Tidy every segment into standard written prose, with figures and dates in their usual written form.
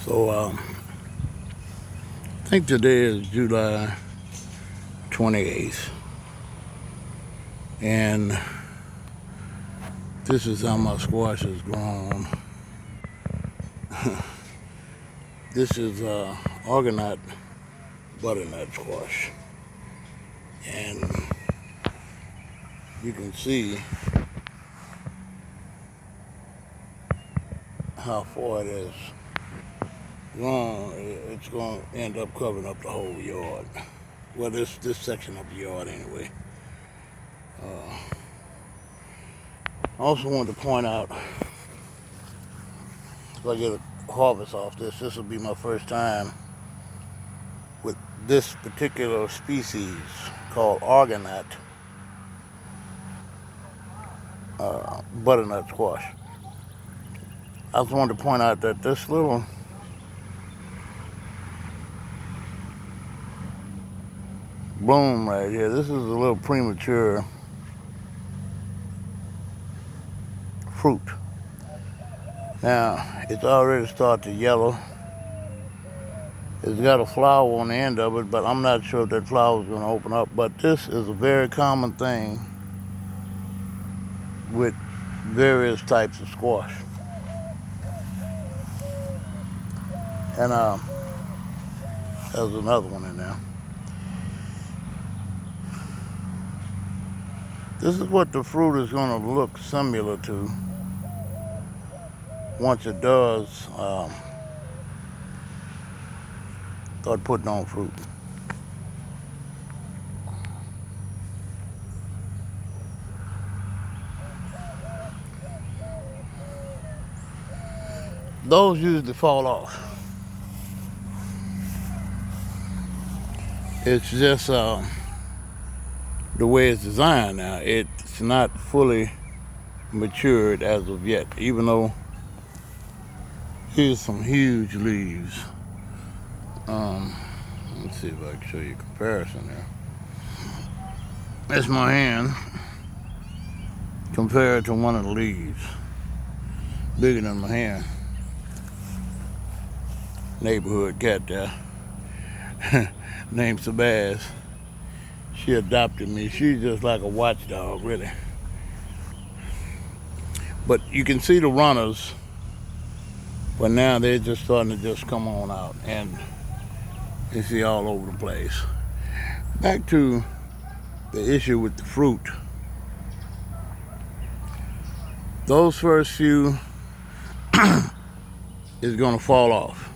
So I think today is July 28th, and this is how my squash has grown. This is Argonaut butternut squash, and you can see how far it is grown. It's going to end up covering up the whole yard. Well, this section of the yard anyway. I also want to point out, if I get a harvest off this will be my first time with this particular species called Argonaut butternut squash. I just wanted to point out that this little bloom right here, this is a little premature fruit. Now, it's already started to yellow. It's got a flower on the end of it, but I'm not sure if that flower is going to open up. But this is a very common thing with various types of squash. And there's another one in there. This is what the fruit is going to look similar to once it does start putting on fruit. Those usually fall off. It's just the way it's designed now. It's not fully matured as of yet, even though here's some huge leaves. Let's see if I can show you a comparison there. That's my hand compared to one of the leaves. Bigger than my hand. Neighborhood cat there named Sabaz. She adopted me. She's just like a watchdog, really. But you can see the runners, but now they're just starting to just come on out, and you see all over the place. Back to the issue with the fruit. Those first few is going to fall off.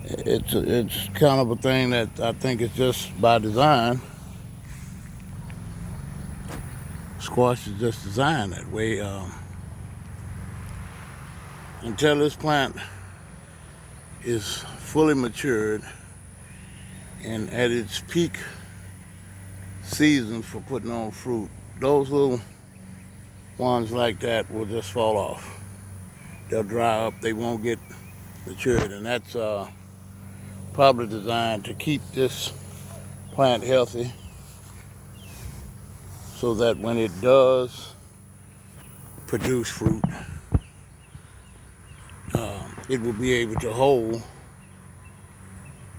It's kind of a thing that I think is just by design. Squash is just designed that way. Until this plant is fully matured and at its peak season for putting on fruit, those little ones like that will just fall off. They'll dry up, they won't get matured, and that's probably designed to keep this plant healthy so that when it does produce fruit, it will be able to hold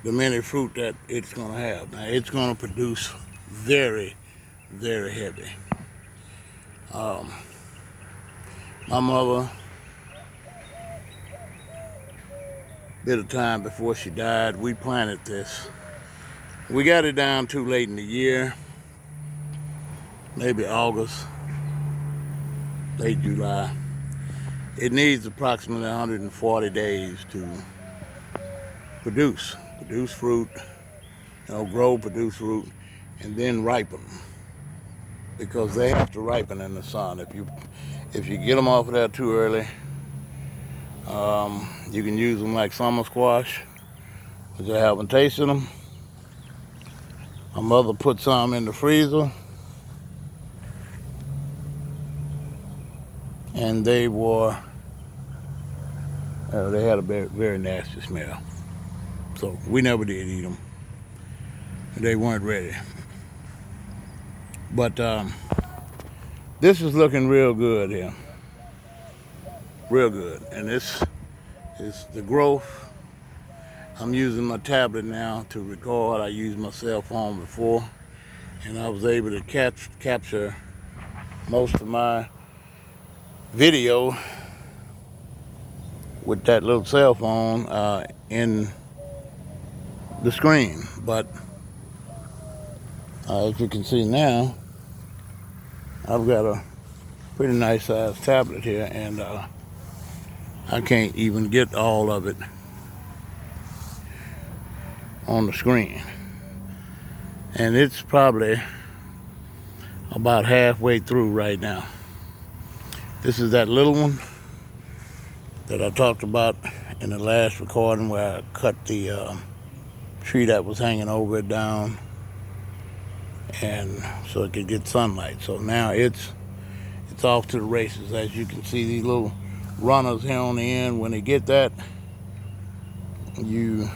the many fruit that it's going to have. Now, it's going to produce very, very heavy. My mother, bit of time before she died, we planted this. We got it down too late in the year, maybe August, late July. It needs approximately 140 days to produce fruit, grow, produce fruit, and then ripen, because they have to ripen in the sun. If you get them off of there too early, you can use them like summer squash, which I haven't tasted them. My mother put some in the freezer, and they had a very, very nasty smell. So we never did eat them. They weren't ready. But this is looking real good here. Real good. And this is the growth. I'm using my tablet now to record. I used my cell phone before, and I was able to capture most of my video with that little cell phone in the screen. But as you can see now, I've got a pretty nice sized tablet here, and I can't even get all of it on the screen. And it's probably about halfway through right now. This is that little one that I talked about in the last recording, where I cut the tree that was hanging over it down, and so it could get sunlight. So now it's off to the races. As you can see, these little runners here on the end, when they get that, you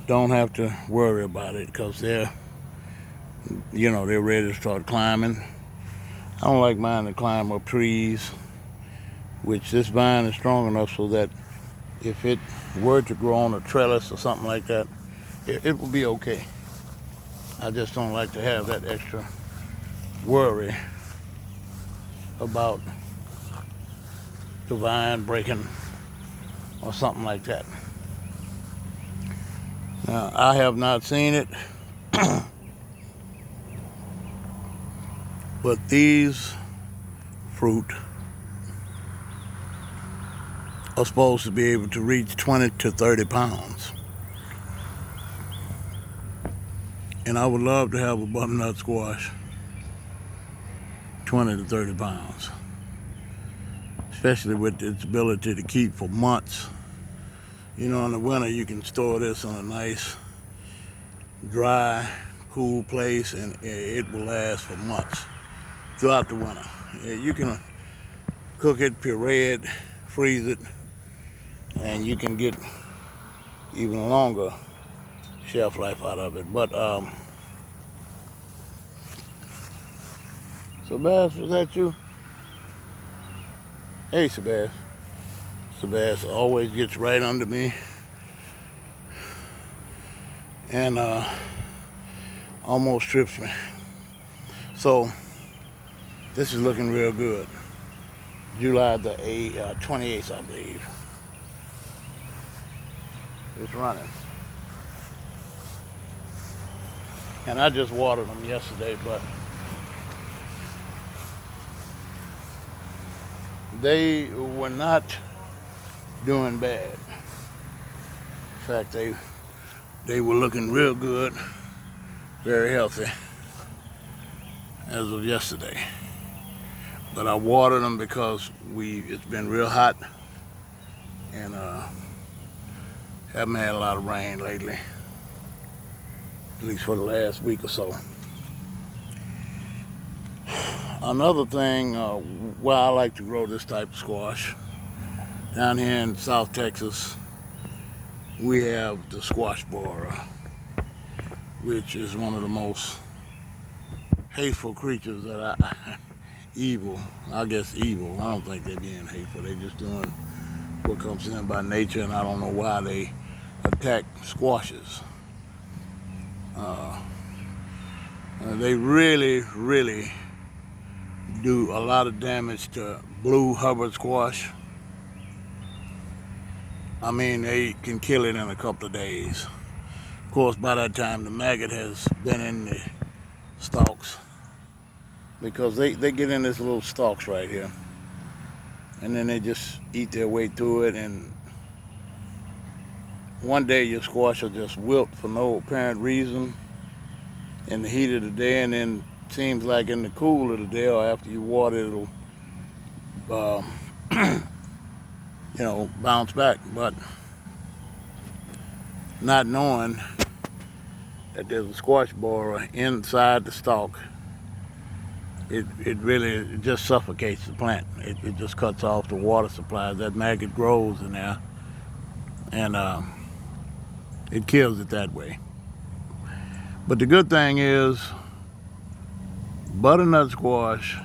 don't have to worry about it, because they're ready to start climbing. I don't like mine to climb up trees, which this vine is strong enough so that if it were to grow on a trellis or something like that, it will be okay. I just don't like to have that extra worry about the vine breaking or something like that. Now, I have not seen it, but these fruit are supposed to be able to reach 20 to 30 pounds. And I would love to have a butternut squash 20 to 30 pounds, especially with its ability to keep for months. In the winter, you can store this in a nice, dry, cool place, and it will last for months throughout the winter. You can cook it, puree it, freeze it, and you can get even longer shelf life out of it. But Sebastian, was that you? Hey, Sebastian. Sebastian always gets right under me and almost trips me. So this is looking real good. July the 28th, I believe. It's running. And I just watered them yesterday, but they were not doing bad. In fact, they were looking real good, very healthy as of yesterday. But I watered them because it's been real hot, and haven't had a lot of rain lately, at least for the last week or so. Another thing, why I like to grow this type of squash, down here in South Texas, we have the squash borer, which is one of the most hateful creatures that evil. I don't think they're being hateful. They're just doing what comes to them by nature, and I don't know why they attack squashes. They really, really do a lot of damage to blue Hubbard squash. I mean, they can kill it in a couple of days. Of course, by that time, the maggot has been in the stalks, because they get in this little stalks right here, and then they just eat their way through it, and one day your squash will just wilt for no apparent reason in the heat of the day, and then seems like in the cool of the day or after you water it, it'll bounce back. But not knowing that there's a squash borer inside the stalk, it really just suffocates the plant. It just cuts off the water supply. That maggot grows in there, and it kills it that way. But the good thing is, butternut squash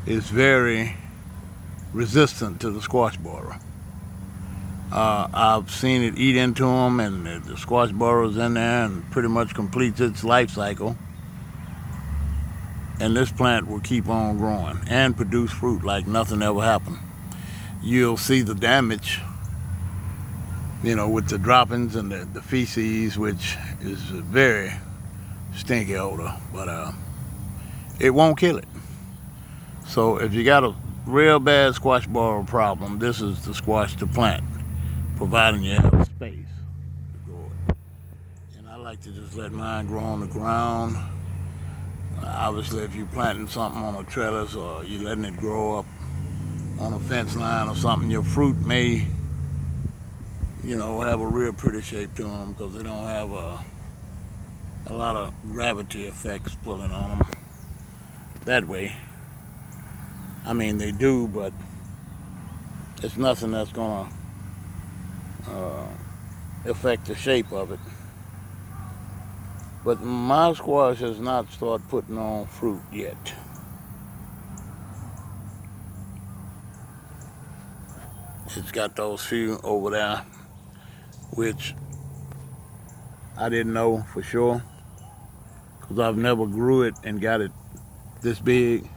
is very resistant to the squash borer. I've seen it eat into them, and the squash burrows in there and pretty much completes its life cycle. And this plant will keep on growing and produce fruit like nothing ever happened. You'll see the damage, with the droppings and the feces, which is a very stinky odor, but it won't kill it. So if you got a real bad squash burrow problem, this is the squash to plant, providing you have space to grow it. And I like to just let mine grow on the ground. Obviously, if you're planting something on a trellis or you're letting it grow up on a fence line or something, your fruit may, have a real pretty shape to them because they don't have a lot of gravity effects pulling on them that way. I mean, they do, but it's nothing that's going to affect the shape of it. But my squash has not started putting on fruit yet. It's got those few over there, which I didn't know for sure because I've never grew it and got it this big.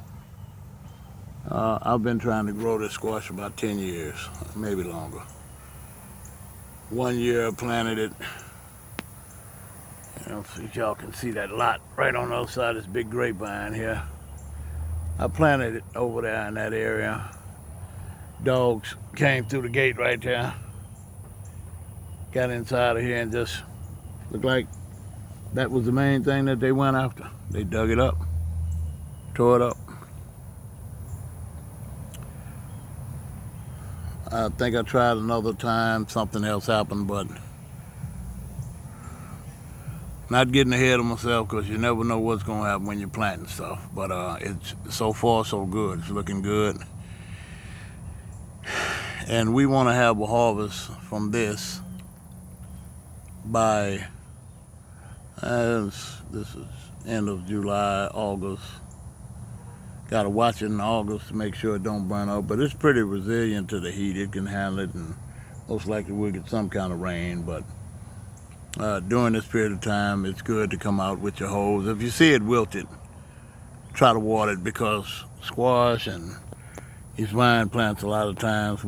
I've been trying to grow this squash about 10 years, maybe longer. 1 year I planted it. If y'all can see that lot right on the other side of this big grapevine here. I planted it over there in that area. Dogs came through the gate right there. Got inside of here and just looked like that was the main thing that they went after. They dug it up, tore it up. I think I tried another time, something else happened, but not getting ahead of myself because you never know what's going to happen when you're planting stuff. But it's so far so good. It's looking good. And we want to have a harvest from this by, this is end of July, August. Got to watch it in August to make sure it don't burn out. But it's pretty resilient to the heat. It can handle it, and most likely we'll get some kind of rain. But during this period of time, it's good to come out with your hose. If you see it wilted, try to water it because squash and these vine plants a lot of times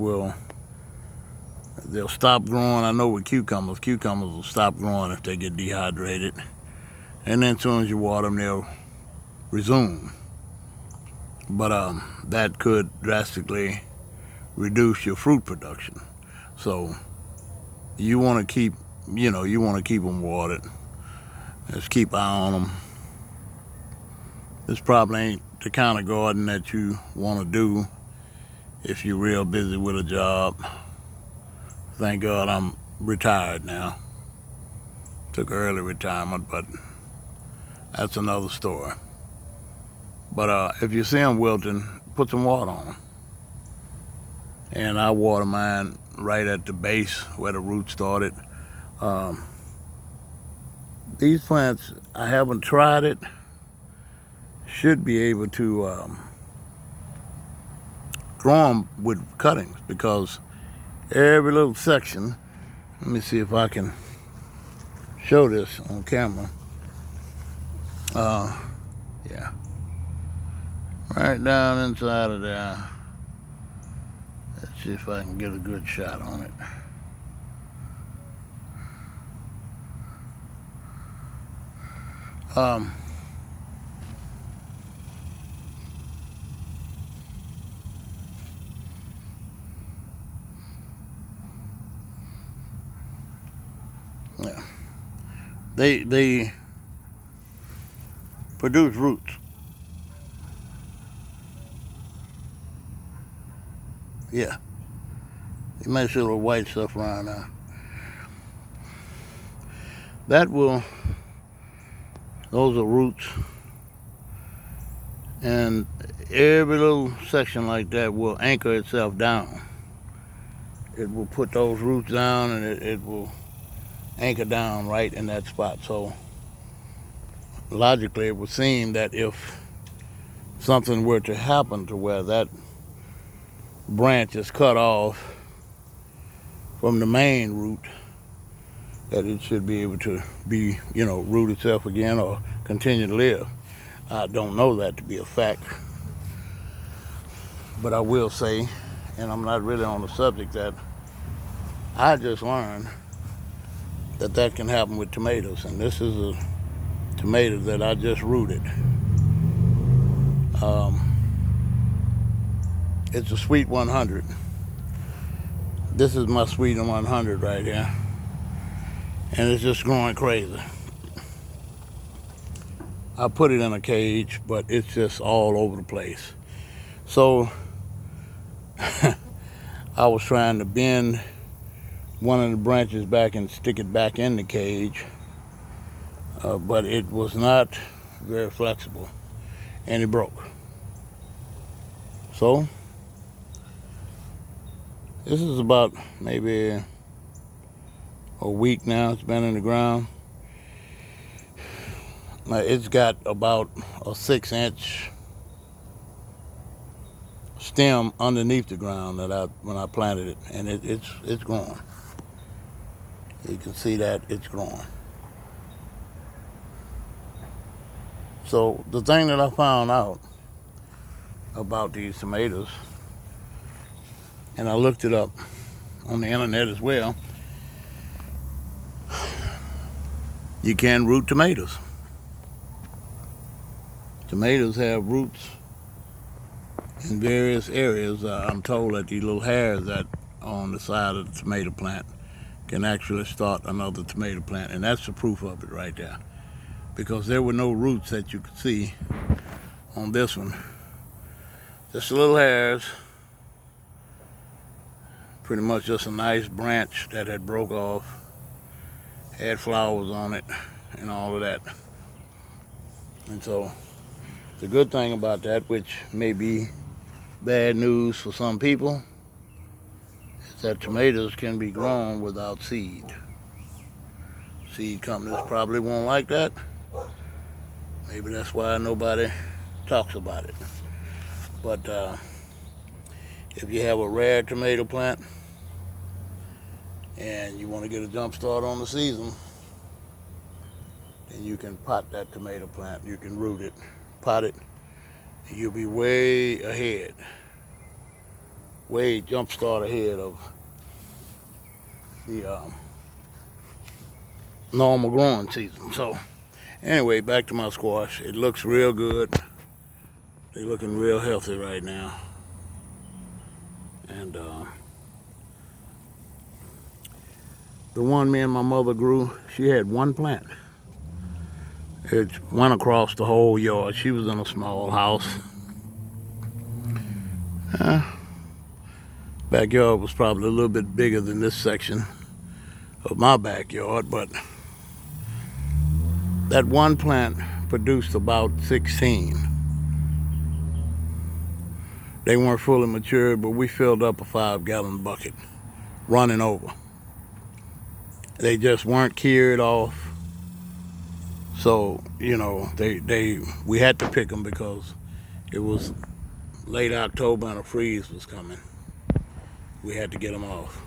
they'll stop growing. I know with cucumbers will stop growing if they get dehydrated. And then as soon as you water them, they'll resume. But that could drastically reduce your fruit production. So you want to keep them watered. Just keep an eye on them. This probably ain't the kind of garden that you want to do if you're real busy with a job. Thank God I'm retired now. Took early retirement, but that's another story. But if you see them wilting, put some water on them. And I water mine right at the base where the root started. These plants, I haven't tried it, should be able to grow them with cuttings because every little section, let me see if I can show this on camera. Yeah. Right down inside of there. Let's see if I can get a good shot on it. Yeah. They produce roots. Yeah. You may see a little white stuff around there. Those are roots. And every little section like that will anchor itself down. It will put those roots down and it will anchor down right in that spot. So logically it would seem that if something were to happen to where that branch is cut off, from the main root, that it should be able to be, root itself again or continue to live. I don't know that to be a fact, but I will say, and I'm not really on the subject, that I just learned that can happen with tomatoes, and this is a tomato that I just rooted. It's a sweet 100. This is my sweet 100 right here, and it's just growing crazy. I put it in a cage, but it's just all over the place. So I was trying to bend one of the branches back and stick it back in the cage, but it was not very flexible, and it broke. So this is about maybe a week now it's been in the ground. It's got about a 6-inch stem underneath the ground when I planted it, and it's growing. You can see that it's growing. So the thing that I found out about these tomatoes, and I looked it up on the internet as well, you can root tomatoes. Tomatoes have roots in various areas. I'm told that these little hairs that are on the side of the tomato plant can actually start another tomato plant, and that's the proof of it right there, because there were no roots that you could see on this one. Just little hairs, pretty much just a nice branch that had broke off, had flowers on it and all of that. And so the good thing about that, which may be bad news for some people, is that tomatoes can be grown without seed. Seed companies probably won't like that. Maybe that's why nobody talks about it. But if you have a rare tomato plant and you want to get a jump start on the season, then you can pot that tomato plant. You can root it, pot it, and you'll be way ahead, way jump start ahead of the normal growing season. So anyway, back to my squash. It looks real good. They're looking real healthy right now. And the one me and my mother grew, she had one plant. It went across the whole yard. She was in a small house. Backyard was probably a little bit bigger than this section of my backyard, but that one plant produced about 16. They weren't fully matured, but we filled up a 5-gallon bucket, running over. They just weren't cured off. So, we had to pick them because it was late October and a freeze was coming. We had to get them off.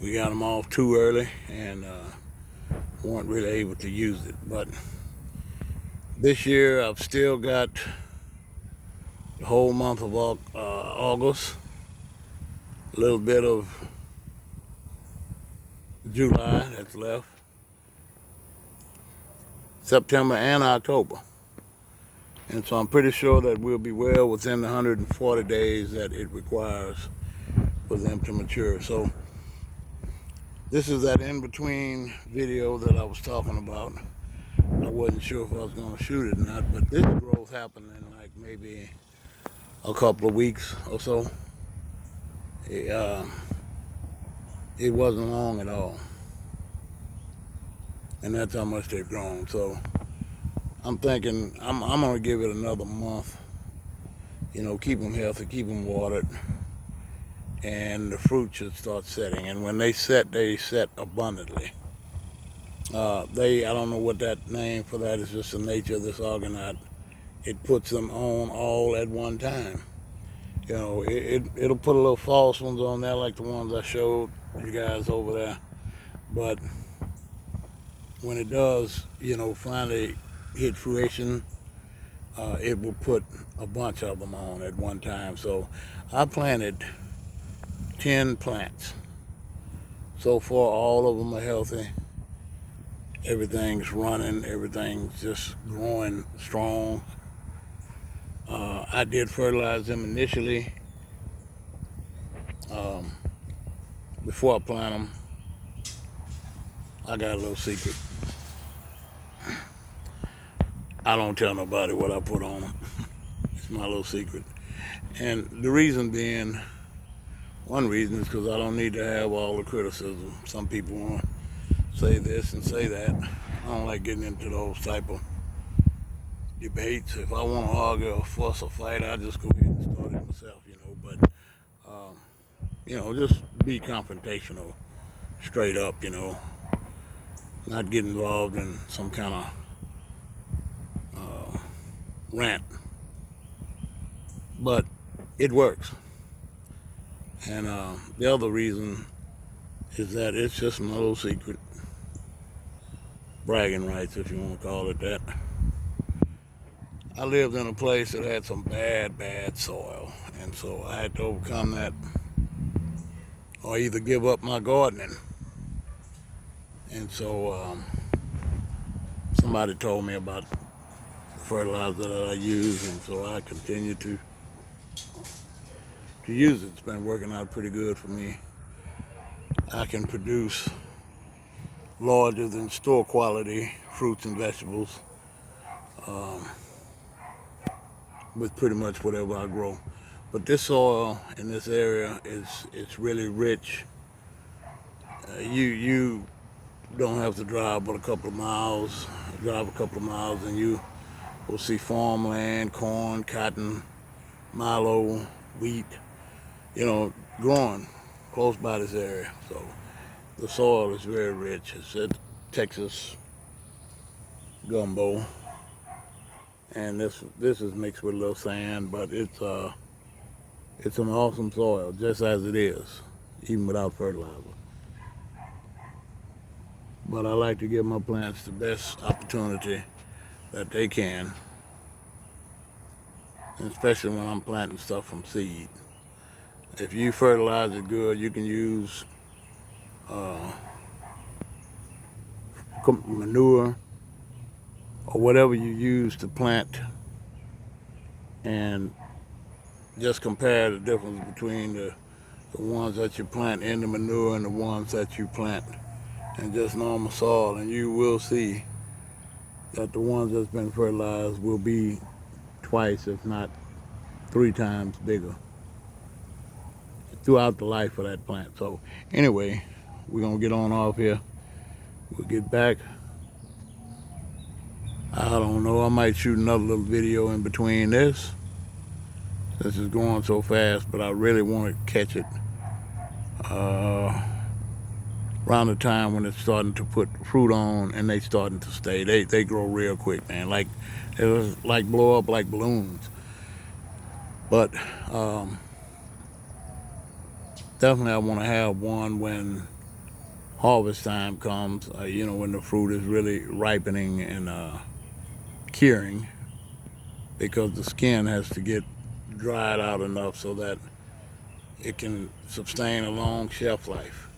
We got them off too early and weren't really able to use it. But this year I've still got the whole month of August, a little bit of July that's left, September and October. And so I'm pretty sure that we'll be well within the 140 days that it requires for them to mature. So this is that in-between video that I was talking about. I wasn't sure if I was going to shoot it or not, but this growth happened in like maybe a couple of weeks or so. It wasn't long at all. And that's how much they've grown. So I'm thinking I'm going to give it another month. Keep them healthy, keep them watered, and the fruit should start setting. And when they set abundantly. I don't know what that name for that is, just the nature of this Argonaut. It puts them on all at one time. You know, it'll put a little false ones on there like the ones I showed you guys over there. But when it does, you know, finally hit fruition, it will put a bunch of them on at one time. So I planted 10 plants. So far, all of them are healthy. Everything's running. Everything's just growing strong. I did fertilize them initially um, before I plant them. I got a little secret. I don't tell nobody what I put on them. It's my little secret. And the reason being, one reason is because I don't need to have all the criticism. Some people want to say this and say that. I don't like getting into those type of debates. If I want to argue or fuss or fight, I just go ahead and start it myself, you know. But you know, just be confrontational, straight up, you know, not get involved in some kind of rant. But it works. And the other reason is that it's just my little secret, bragging rights, if you want to call it that. I lived in a place that had some bad soil, and so I had to overcome that or either give up my gardening. And so somebody told me about the fertilizer that I use, and so I continue to use it. It's been working out pretty good for me. I can produce larger than store quality fruits and vegetables um, with pretty much whatever I grow. But this soil in this area it's really rich. You don't have to drive but a couple of miles. Drive a couple of miles and you will see farmland, corn, cotton, milo, wheat, you know, growing close by this area. So the soil is very rich. It's at Texas gumbo, and this is mixed with a little sand, but it's an awesome soil just as it is, even without fertilizer. But I like to give my plants the best opportunity that they can, and especially when I'm planting stuff from seed. If you fertilize it good, you can use uh, manure or whatever you use to plant, and just compare the difference between the ones that you plant in the manure and the ones that you plant in just normal soil, and you will see that the ones that's been fertilized will be twice, if not 3 times bigger throughout the life of that plant. So anyway, we're gonna get on off here. We'll get back. I don't know, I might shoot another little video in between this. This is going so fast, but I really want to catch it around the time when it's starting to put fruit on and they starting to stay. They grow real quick, man. Like it was like blow up like balloons. But definitely I want to have one when harvest time comes. You know, when the fruit is really ripening and curing, because the skin has to get dried out enough so that it can sustain a long shelf life.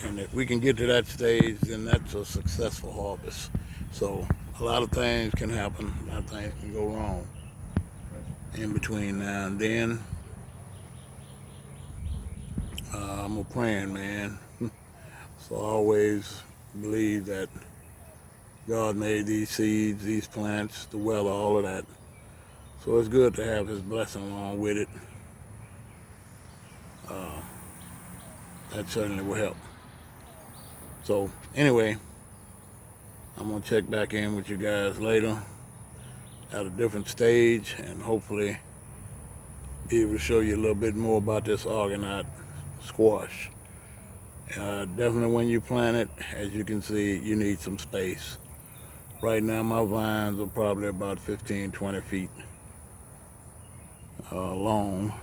And if we can get to that stage, then that's a successful harvest. So a lot of things can happen, a lot of things can go wrong in between now and then. I'm a praying man, so I always believe that God made these seeds, these plants, the weather, all of that. So it's good to have His blessing along with it. That certainly will help. So anyway, I'm gonna check back in with you guys later at a different stage, and hopefully be able to show you a little bit more about this Argonaut squash. Definitely when you plant it, as you can see, you need some space. Right now my vines are probably about 15, 20 feet long,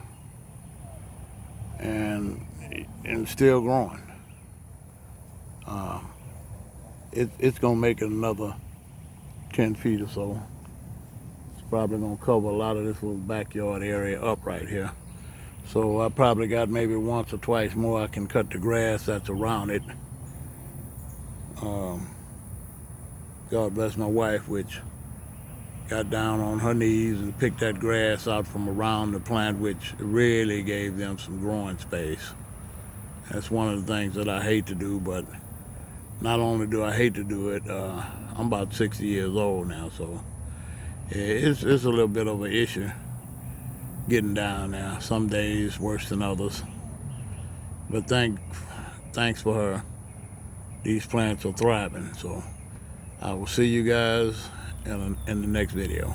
and still growing. It's gonna make it another 10 feet or so. It's probably gonna cover a lot of this little backyard area up right here. So I probably got maybe once or twice more I can cut the grass that's around it. God bless my wife, which got down on her knees and picked that grass out from around the plant, which really gave them some growing space. That's one of the things that I hate to do, but not only do I hate to do it, I'm about 60 years old now, so it's a little bit of an issue getting down there. Some days worse than others. But thanks for her. These plants are thriving, so I will see you guys in the next video.